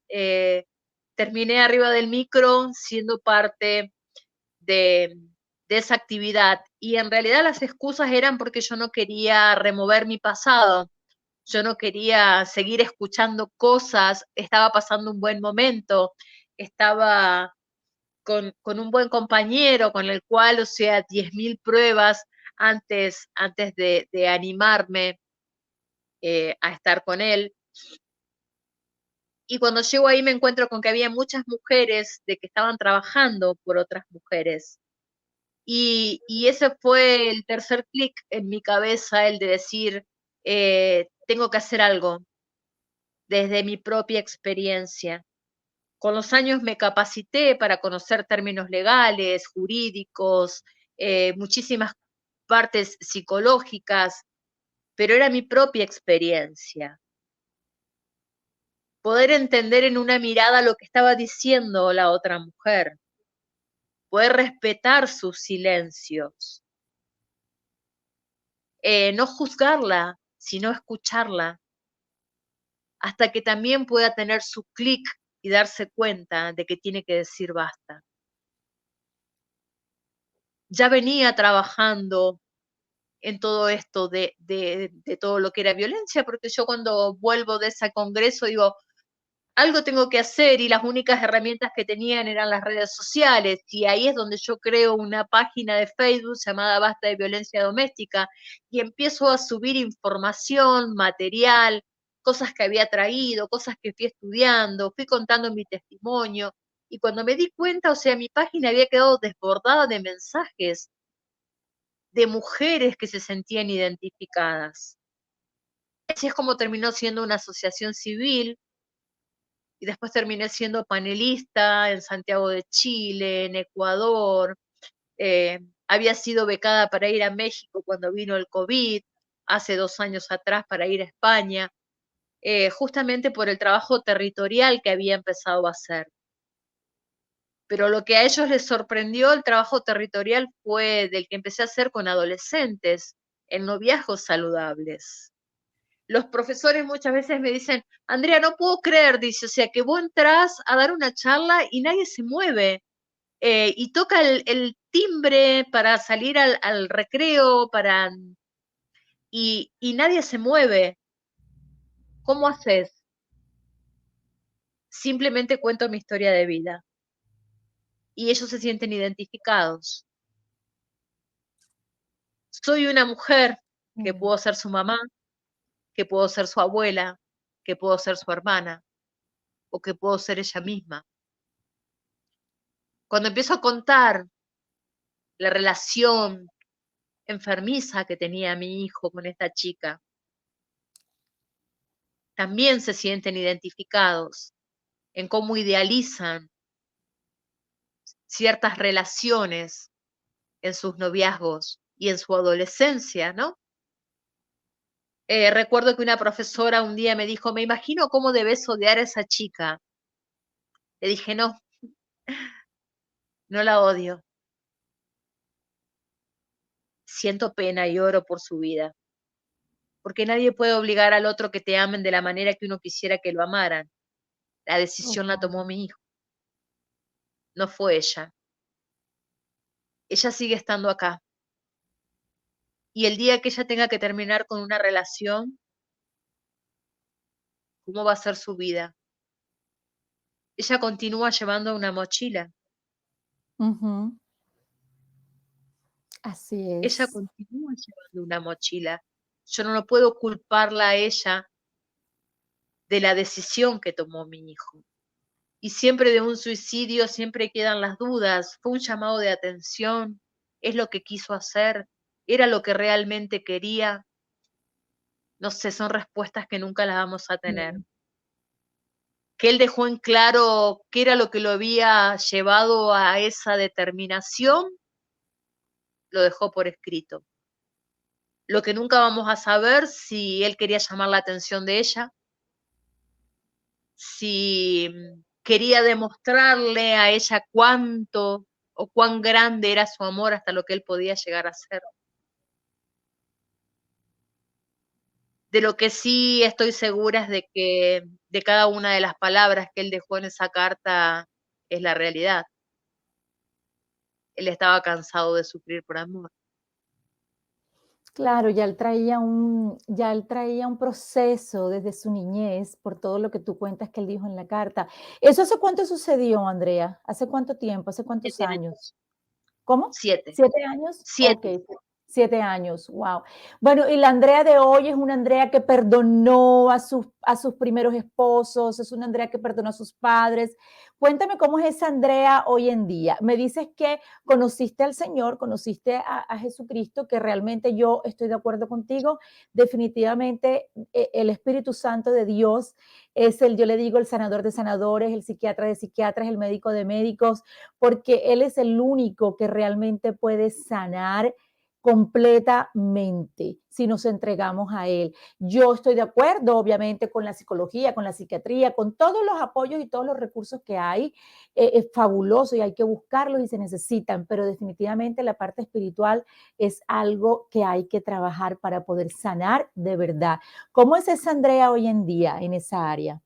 Terminé arriba del micro siendo parte de, de esa actividad y en realidad las excusas eran porque yo no quería remover mi pasado. Yo no quería seguir escuchando cosas, estaba pasando un buen momento, estaba con un buen compañero con el cual, o sea, 10.000 pruebas antes de animarme a estar con él. Y cuando llego ahí me encuentro con que había muchas mujeres de que estaban trabajando por otras mujeres. Y ese fue el tercer clic en mi cabeza, el de decir, tengo que hacer algo desde mi propia experiencia. Con los años me capacité para conocer términos legales, jurídicos, muchísimas partes psicológicas, pero era mi propia experiencia. Poder entender en una mirada lo que estaba diciendo la otra mujer, poder respetar sus silencios, no juzgarla, sino escucharla, hasta que también pueda tener su clic y darse cuenta de que tiene que decir basta. Ya venía trabajando en todo esto de todo lo que era violencia, porque yo cuando vuelvo de ese congreso digo, algo tengo que hacer y las únicas herramientas que tenían eran las redes sociales y ahí es donde yo creo una página de Facebook llamada Basta de Violencia Doméstica y empiezo a subir información, material, cosas que había traído, cosas que fui estudiando, fui contando mi testimonio y cuando me di cuenta, o sea, mi página había quedado desbordada de mensajes de mujeres que se sentían identificadas. Así es como terminó siendo una asociación civil y después terminé siendo panelista en Santiago de Chile, en Ecuador. Había sido becada para ir a México cuando vino el COVID, hace 2 años atrás para ir a España, justamente por el trabajo territorial que había empezado a hacer. Pero lo que a ellos les sorprendió el trabajo territorial fue del que empecé a hacer con adolescentes en noviazgos saludables. Los profesores muchas veces me dicen, Andrea, no puedo creer, dice, o sea, que vos entrás a dar una charla y nadie se mueve, y toca el timbre para salir al recreo, y nadie se mueve. ¿Cómo haces? Simplemente cuento mi historia de vida. Y ellos se sienten identificados. Soy una mujer que puedo ser su mamá, que puedo ser su abuela, que puedo ser su hermana, o que puedo ser ella misma. Cuando empiezo a contar la relación enfermiza que tenía mi hijo con esta chica, también se sienten identificados en cómo idealizan ciertas relaciones en sus noviazgos y en su adolescencia, ¿no? Recuerdo que una profesora un día me dijo, me imagino cómo debes odiar a esa chica. Le dije, no, no la odio. Siento pena y oro por su vida. Porque nadie puede obligar al otro que te amen de la manera que uno quisiera que lo amaran. La decisión la tomó mi hijo, no fue ella. Ella sigue estando acá. Y el día que ella tenga que terminar con una relación, ¿cómo va a ser su vida? Ella continúa llevando una mochila. Ujú. Así Ella es. continúa llevando una mochila. Yo no puedo culparla a ella de la decisión que tomó mi hijo. Y siempre de un suicidio, siempre quedan las dudas. ¿Fue un llamado de atención? ¿Es lo que quiso hacer? ¿Era lo que realmente quería? No sé, son respuestas que nunca las vamos a tener. Mm. Que él dejó en claro qué era lo que lo había llevado a esa determinación, lo dejó por escrito. Lo que nunca vamos a saber si él quería llamar la atención de ella, si quería demostrarle a ella cuánto o cuán grande era su amor hasta lo que él podía llegar a ser. De lo que sí estoy segura es de que de cada una de las palabras que él dejó en esa carta es la realidad. Él estaba cansado de sufrir por amor. Claro, ya él traía un proceso desde su niñez, por todo lo que tú cuentas que él dijo en la carta. ¿Eso hace cuánto sucedió, Andrea? ¿Hace cuánto tiempo? ¿Hace cuántos 7 años? años, ¿Cómo? 7, 7 años? 7. Okey, 7 años, wow. Bueno, y la Andrea de hoy es una Andrea que perdonó a sus primeros esposos, es una Andrea que perdonó a sus padres. Cuéntame cómo es esa Andrea hoy en día. Me dices que conociste al Señor, conociste a Jesucristo, que realmente yo estoy de acuerdo contigo. Definitivamente, el Espíritu Santo de Dios es yo le digo, el sanador de sanadores, el psiquiatra de psiquiatras, el médico de médicos, porque Él es el único que realmente puede sanar completamente si nos entregamos a Él. Yo estoy de acuerdo, obviamente, con la psicología, con la psiquiatría, con todos los apoyos y todos los recursos que hay. Es fabuloso y hay que buscarlos y se necesitan, pero definitivamente la parte espiritual es algo que hay que trabajar para poder sanar de verdad. ¿Cómo es esa Andrea hoy en día en esa área?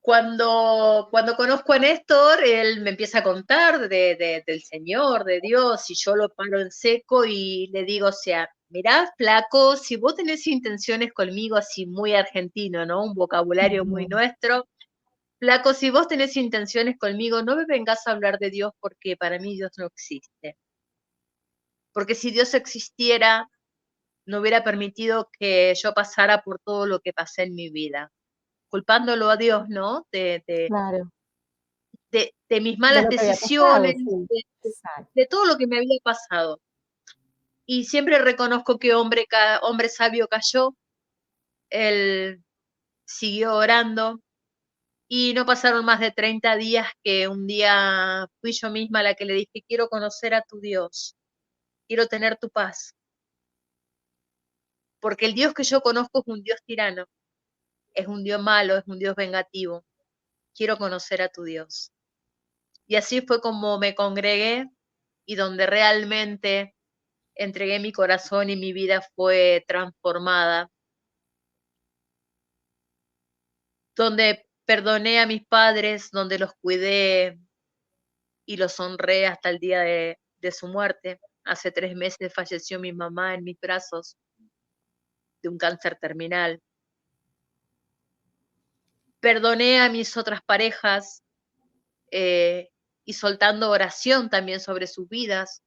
Cuando conozco a Néstor, él me empieza a contar del Señor, de Dios, y yo lo paro en seco y le digo, o sea, mirá, flaco, si vos tenés intenciones conmigo así muy argentino, ¿no? Un vocabulario muy Ujú. nuestro, flaco, si vos tenés intenciones conmigo, no me vengas a hablar de Dios porque para mí Dios no existe. Porque si Dios existiera, no hubiera permitido que yo pasara por todo lo que pasé en mi vida, culpándolo a Dios, ¿no? Claro, De mis de malas lo que había decisiones, pasado, sí, exacto. de todo lo que me había pasado. Y siempre reconozco que hombre sabio cayó, él siguió orando, y no pasaron más de 30 días que un día fui yo misma la que le dije, quiero conocer a tu Dios, quiero tener tu paz, porque el Dios que yo conozco es un Dios tirano, es un Dios malo, es un Dios vengativo, quiero conocer a tu Dios. Y así fue como me congregué y donde realmente entregué mi corazón y mi vida fue transformada, donde perdoné a mis padres, donde los cuidé y los honré hasta el día de su muerte. Hace 3 meses falleció mi mamá en mis brazos de un cáncer terminal. Perdoné a mis otras parejas y soltando oración también sobre sus vidas,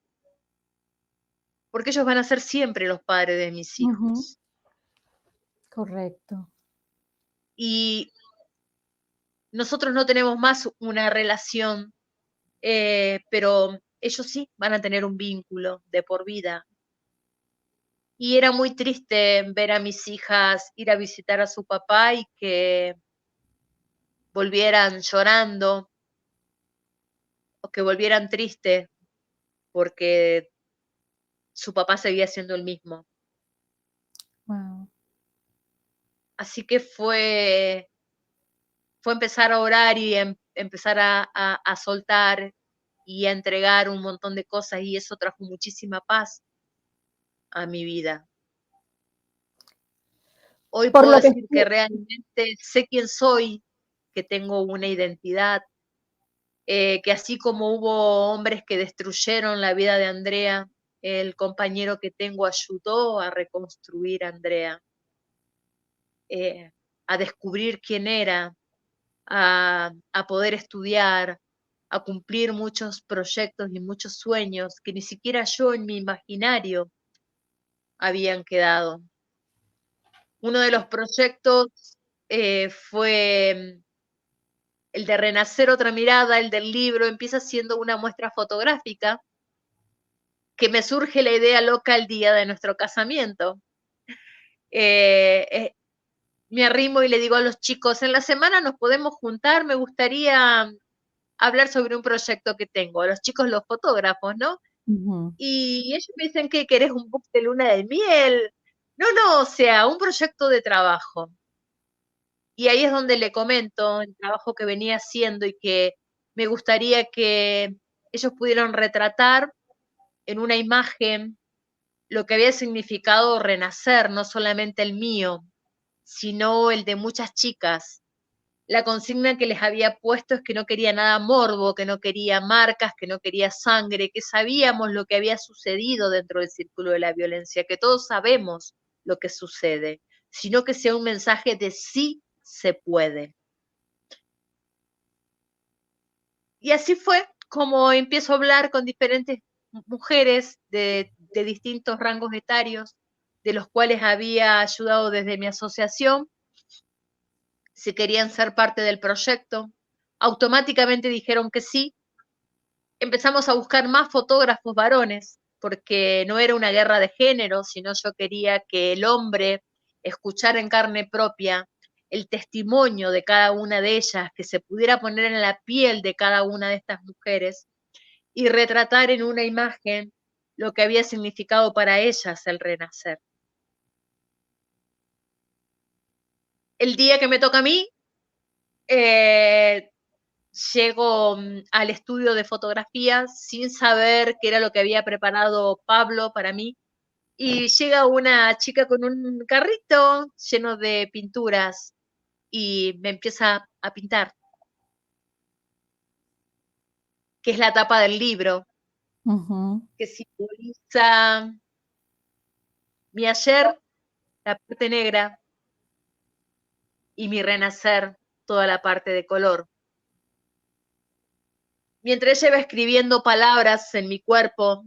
porque ellos van a ser siempre los padres de mis Ujú, hijos. correcto. Y nosotros no tenemos más una relación, pero ellos sí van a tener un vínculo de por vida. Y era muy triste ver a mis hijas ir a visitar a su papá y que volvieran llorando o que volvieran tristes porque su papá seguía siendo el mismo. Wow. Así que fue empezar a orar y empezar a soltar y a entregar un montón de cosas y eso trajo muchísima paz a mi vida. Hoy Por puedo lo que decir que realmente sé quién soy, que tengo una identidad, que así como hubo hombres que destruyeron la vida de Andrea, el compañero que tengo ayudó a reconstruir a Andrea, a descubrir quién era, a poder estudiar, a cumplir muchos proyectos y muchos sueños que ni siquiera yo en mi imaginario habían quedado. Uno de los proyectos fue el de Renacer otra mirada, el del libro, empieza siendo una muestra fotográfica que me surge la idea loca el día de nuestro casamiento. Eh, eh, Me arrimo y le digo a los chicos, en la semana nos podemos juntar, me gustaría hablar sobre un proyecto que tengo. A los chicos, los fotógrafos, ¿no? Ujú. Y ellos me dicen que querés un book de luna de miel. No, no, o sea, un proyecto de trabajo. Y ahí es donde le comento el trabajo que venía haciendo y que me gustaría que ellos pudieran retratar en una imagen lo que había significado renacer, no solamente el mío, sino el de muchas chicas. La consigna que les había puesto es que no quería nada morbo, que no quería marcas, que no quería sangre, que sabíamos lo que había sucedido dentro del círculo de la violencia, que todos sabemos lo que sucede, sino que sea un mensaje de sí se puede. Y así fue como empiezo a hablar con diferentes mujeres de distintos rangos etarios, de los cuales había ayudado desde mi asociación, si querían ser parte del proyecto. Automáticamente dijeron que sí. Empezamos a buscar más fotógrafos varones, porque no era una guerra de género, sino yo quería que el hombre escuchara en carne propia el testimonio de cada una de ellas, que se pudiera poner en la piel de cada una de estas mujeres y retratar en una imagen lo que había significado para ellas el renacer. El día que me toca a mí, eh, llego al estudio de fotografía sin saber qué era lo que había preparado Pablo para mí. Y llega una chica con un carrito lleno de pinturas y me empieza a pintar, que es la tapa del libro, Ujú. que simboliza mi ayer, la parte negra, y mi renacer, toda la parte de color. Mientras ella iba escribiendo palabras en mi cuerpo,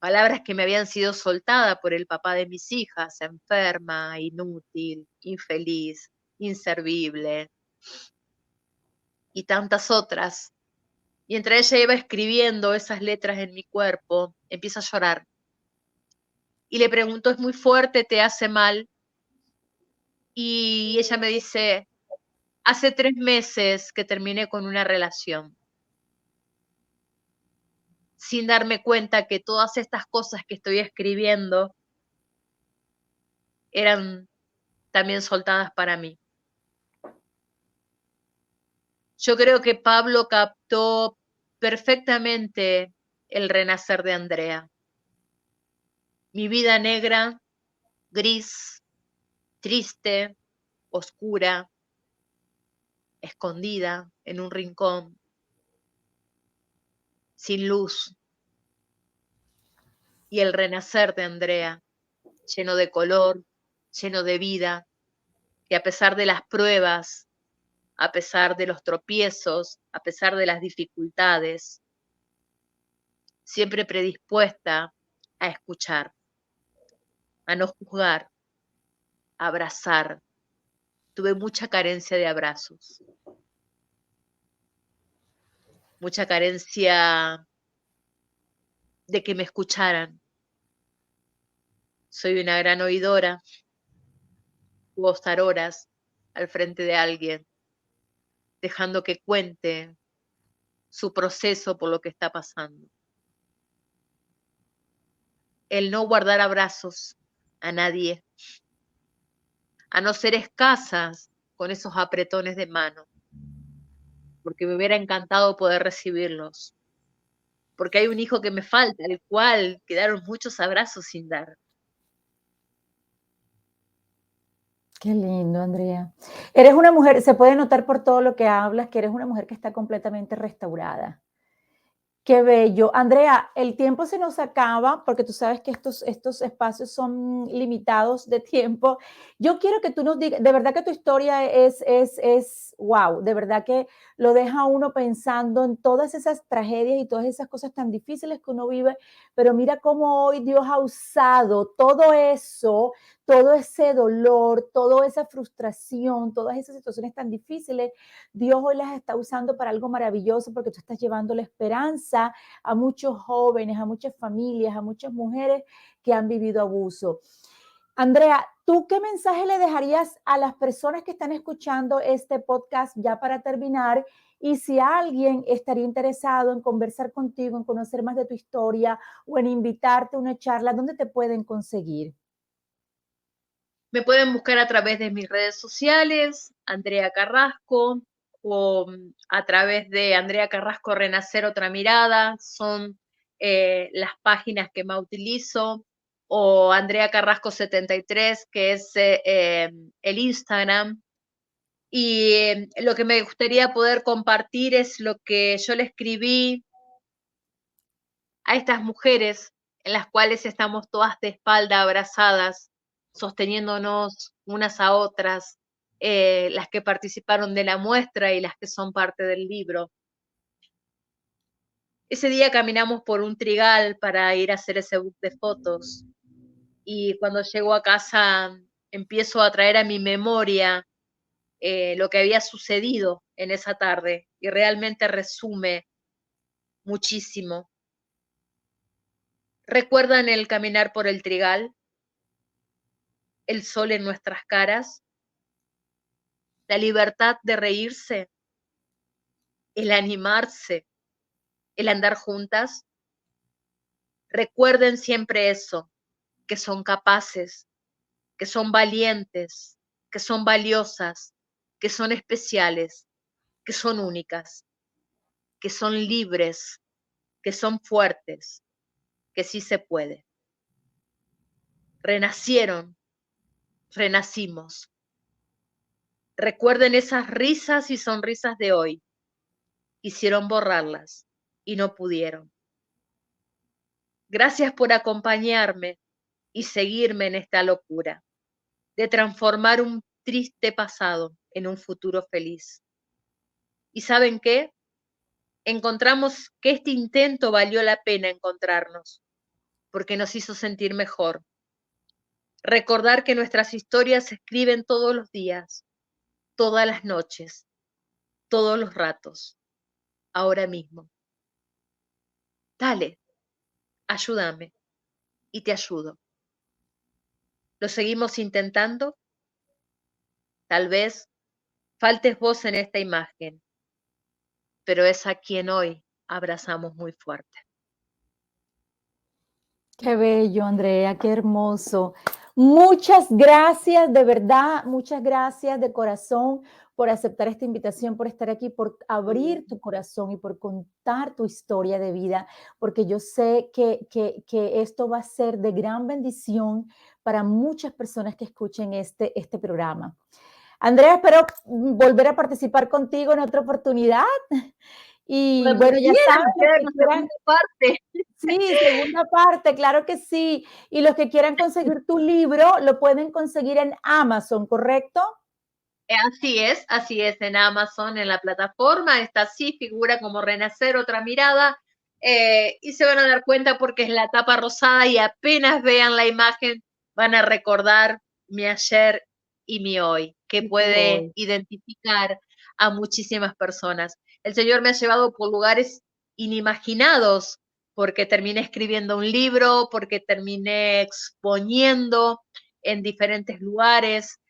palabras que me habían sido soltadas por el papá de mis hijas: enferma, inútil, infeliz, inservible, y tantas otras. Mientras ella iba escribiendo esas letras en mi cuerpo, empiezo a llorar. Y le pregunto: ¿es muy fuerte? ¿Te hace mal? Y ella me dice: hace 3 meses que terminé con una relación, sin darme cuenta que todas estas cosas que estoy escribiendo eran también soltadas para mí. Yo creo que Pablo captó perfectamente el renacer de Andrea. Mi vida negra, gris, triste, oscura, escondida en un rincón, sin luz. Y el renacer de Andrea, lleno de color, lleno de vida, que a pesar de las pruebas, a pesar de los tropiezos, a pesar de las dificultades, siempre predispuesta a escuchar, a no juzgar, a abrazar. Tuve mucha carencia de abrazos, mucha carencia de que me escucharan. Soy una gran oidora, puedo estar horas al frente de alguien, dejando que cuente su proceso por lo que está pasando. El no guardar abrazos a nadie, a no ser escasas con esos apretones de mano, porque me hubiera encantado poder recibirlos, porque hay un hijo que me falta, al cual quedaron muchos abrazos sin dar. Qué lindo, Andrea. Eres una mujer, se puede notar por todo lo que hablas, que eres una mujer que está completamente restaurada. Qué bello. Andrea, el tiempo se nos acaba porque tú sabes que estos espacios son limitados de tiempo. Yo quiero que tú nos digas, de verdad que tu historia es wow, de verdad que lo deja a uno pensando en todas esas tragedias y todas esas cosas tan difíciles que uno vive, pero mira cómo hoy Dios ha usado todo eso, todo ese dolor, toda esa frustración, todas esas situaciones tan difíciles. Dios hoy las está usando para algo maravilloso porque tú estás llevando la esperanza a muchos jóvenes, a muchas familias, a muchas mujeres que han vivido abuso. Andrea, ¿tú qué mensaje le dejarías a las personas que están escuchando este podcast ya para terminar? Y si alguien estaría interesado en conversar contigo, en conocer más de tu historia o en invitarte a una charla, ¿dónde te pueden conseguir? Me pueden buscar a través de mis redes sociales, Andrea Carrasco, o a través de Andrea Carrasco Renacer Otra Mirada, son las páginas que más utilizo, o Andrea Carrasco 73, que es el Instagram. Y lo que me gustaría poder compartir es lo que yo le escribí a estas mujeres en las cuales estamos todas de espalda abrazadas, sosteniéndonos unas a otras, las que participaron de la muestra y las que son parte del libro. Ese día caminamos por un trigal para ir a hacer ese book de fotos y cuando llego a casa empiezo a traer a mi memoria lo que había sucedido en esa tarde y realmente resume muchísimo. ¿Recuerdan el caminar por el trigal? El sol en nuestras caras, la libertad de reírse, el animarse, el andar juntas. Recuerden siempre eso, que son capaces, que son valientes, que son valiosas, que son especiales, que son únicas, que son libres, que son fuertes, que sí se puede. Renacieron, renacimos. Recuerden esas risas y sonrisas de hoy. Quisieron borrarlas y no pudieron. Gracias por acompañarme y seguirme en esta locura de transformar un triste pasado en un futuro feliz. ¿Y saben qué? Encontramos que este intento valió la pena encontrarnos, porque nos hizo sentir mejor. Recordar que nuestras historias se escriben todos los días, todas las noches, todos los ratos, ahora mismo. Dale, ayúdame y te ayudo. ¿Lo seguimos intentando? Tal vez faltes vos en esta imagen, pero es a quien hoy abrazamos muy fuerte. Qué bello, Andrea, qué hermoso. Muchas gracias, de verdad, muchas gracias de corazón por aceptar esta invitación, por estar aquí, por abrir tu corazón y por contar tu historia de vida, porque yo sé que esto va a ser de gran bendición para muchas personas que escuchen este programa. Andrea, espero volver a participar contigo en otra oportunidad. Y Cuando bueno, ya quieran, saben, queda los en que la quieran, segunda parte. sí, segunda parte, claro que sí. Y los que quieran conseguir tu libro, lo pueden conseguir en Amazon, ¿correcto? Así es, en Amazon, en la plataforma, está así, figura como Renacer, otra mirada, y se van a dar cuenta porque es la tapa rosada y apenas vean la imagen van a recordar mi ayer y mi hoy, que puede identificar a muchísimas personas. El Señor me ha llevado por lugares inimaginados, porque terminé escribiendo un libro, porque terminé exponiendo en diferentes lugares,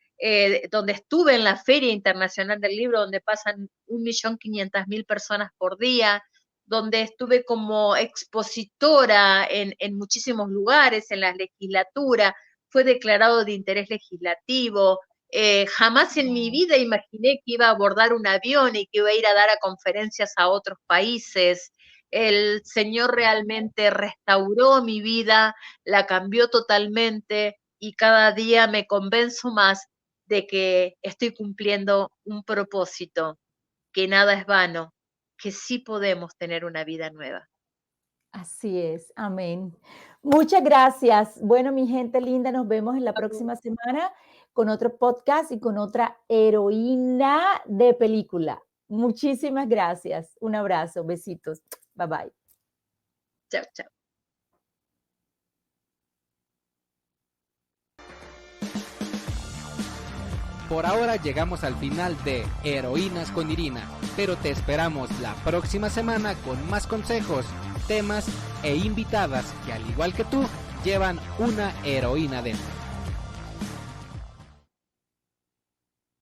donde estuve en la Feria Internacional del Libro, donde pasan 1.500.000 personas por día, donde estuve como expositora en muchísimos lugares, en la legislatura, fue declarado de interés legislativo. Jamás en mi vida imaginé que iba a abordar un avión y que iba a ir a dar a conferencias a otros países. El Señor realmente restauró mi vida, la cambió totalmente y cada día me convenzo más de que estoy cumpliendo un propósito, que nada es vano, que sí podemos tener una vida nueva. Así es, amén. Muchas gracias. Bueno, mi gente linda, nos vemos en la próxima semana con otro podcast y con otra heroína de película. Muchísimas gracias. Un abrazo, besitos. Bye bye. Chao, chao. Por ahora llegamos al final de Heroínas con Irina, pero te esperamos la próxima semana con más consejos, temas e invitadas que al igual que tú llevan una heroína dentro.